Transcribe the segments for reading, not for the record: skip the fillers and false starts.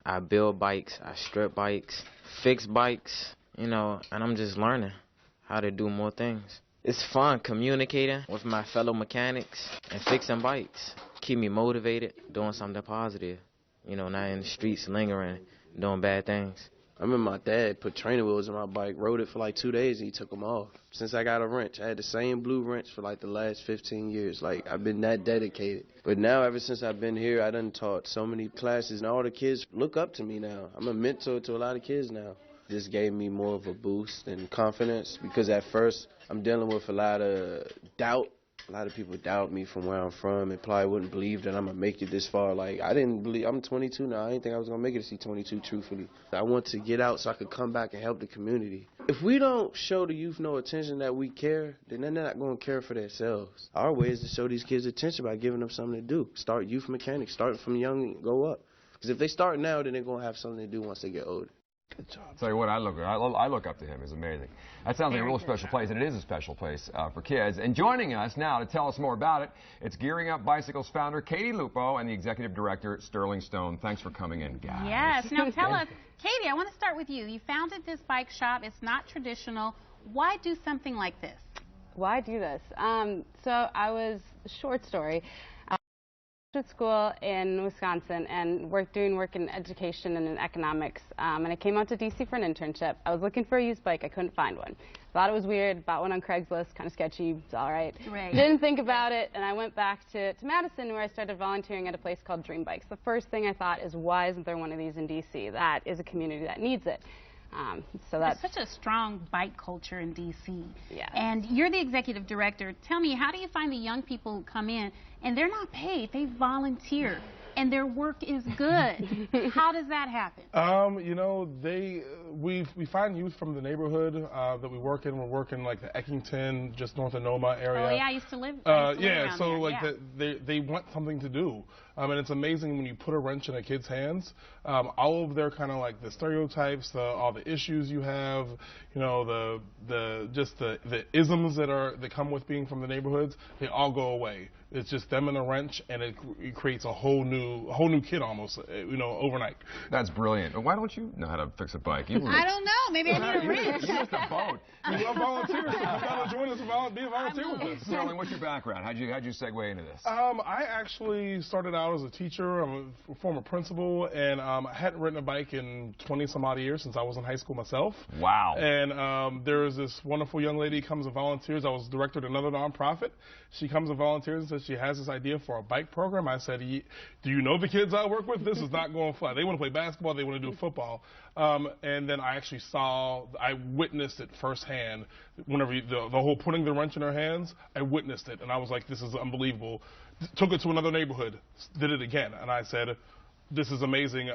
I build bikes, I strip bikes, fix bikes, you know, and I'm just learning how to do more things. It's fun communicating with my fellow mechanics and fixing bikes. Keep me motivated, doing something positive, you know, not in the streets lingering, doing bad things. I remember my dad put training wheels in my bike, rode it for like 2 days, and he took them off. Since I got a wrench, I had the same blue wrench for like the last 15 years. Like, I've been that dedicated. But now, ever since I've been here, I done taught so many classes, and all the kids look up to me now. I'm a mentor to a lot of kids now. This gave me more of a boost and confidence, because at first, I'm dealing with a lot of doubt. A lot of people doubt me from where I'm from and probably wouldn't believe that I'm going to make it this far. Like, I didn't believe, I'm 22 now. I didn't think I was going to make it to see 22, truthfully. I want to get out so I could come back and help the community. If we don't show the youth no attention that we care, then they're not going to care for themselves. Our way is to show these kids attention by giving them something to do. Start youth mechanics. Start from young and go up. Because if they start now, then they're going to have something to do once they get older. Good job. Tell you what, I look up to him. He's amazing. That sounds like a real special place, and it is a special place for kids. And joining us now to tell us more about it, it's Gearing Up Bicycles founder Katie Lupo and the executive director Sterling Stone. Thanks for coming in, guys. Yes. Now tell us, Katie, I want to start with you. You founded this bike shop. It's not traditional. Why do something like this? Why do this? So I was, short story, at school in Wisconsin and doing work in education and in economics, and I came out to DC for an internship. I was looking for a used bike. I couldn't find one. Thought it was weird, bought one on Craigslist, kind of sketchy, it's all right. Didn't think about it, and I went back to Madison, where I started volunteering at a place called Dream Bikes. The first thing I thought is, why isn't there one of these in DC? That is a community that needs it. So that's such a strong bike culture in D.C. Yes. And you're the executive director. Tell me, how do you find the young people who come in and they're not paid, they volunteer, and their work is good? How does that happen? You know, we find youth from the neighborhood that we work in. We're working like the Eckington, just north of Noma area. Oh yeah, I used to live. Yeah, so there. like they want something to do, and it's amazing when you put a wrench in a kid's hands. All of their kind of like the stereotypes, all the issues you have, you know, the isms that come with being from the neighborhoods, they all go away. It's just them and a wrench, and it creates a whole new kid almost, you know, overnight. That's brilliant. Why don't you know how to fix a bike? I don't know. Maybe I need a wrench. You missed a boat. You love volunteers. So you gotta join us and be a volunteer with us. Sterling, what's your background? How'd you segue into this? I actually started out as a teacher. I'm a former principal, and I hadn't ridden a bike in 20-some-odd years since I was in high school myself. Wow. And there was this wonderful young lady who comes and volunteers. I was director at another nonprofit. She comes and volunteers and says she has this idea for a bike program. I said, do you know the kids I work with? This is not going to fly. They want to play basketball. They want to do football. And then I actually I witnessed it firsthand. Whenever the whole putting the wrench in her hands, I witnessed it. And I was like, this is unbelievable. Took it to another neighborhood, did it again. And I said, this is amazing.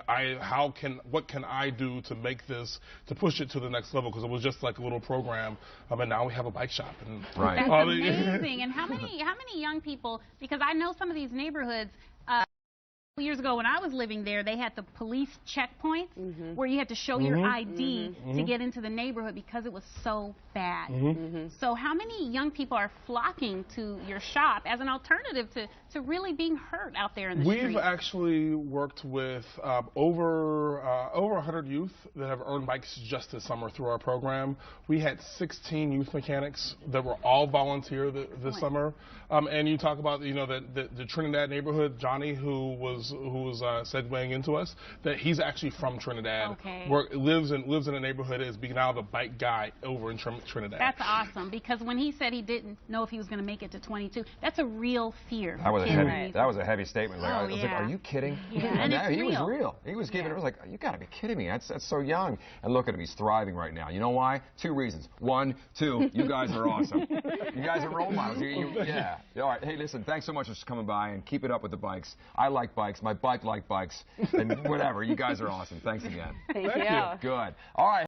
What can I do to make this, to push it to the next level? Because it was just like a little program, and now we have a bike shop. And right. That's amazing. And how many young people? Because I know some of these neighborhoods. Years ago when I was living there, they had the police checkpoints where you had to show your ID to get into the neighborhood because it was so bad. So how many young people are flocking to your shop as an alternative to really being hurt out there in the street? We've actually worked with over 100 youth that have earned bikes just this summer through our program. We had 16 youth mechanics that were all volunteer this summer. And you talk about, you know, the Trinidad neighborhood, Johnny, who was segueing into us, that he's actually from Trinidad. Okay. Lives in a neighborhood, is being now the bike guy over in Trinidad. That's awesome, because when he said he didn't know if he was going to make it to 22, that's a real fear. That was a heavy statement. Like, I was like, are you kidding? Yeah. And he was real. He was giving it. I was like, you got to be kidding me. That's so young. And look at him. He's thriving right now. You know why? 2 reasons. 1, 2, you guys are awesome. You guys are role models. Yeah. All right. Hey, listen, thanks so much for coming by, and keep it up with the bikes. I like bikes. My bike like bikes. And whatever. You guys are awesome. Thanks again. Thank you. Good. All right.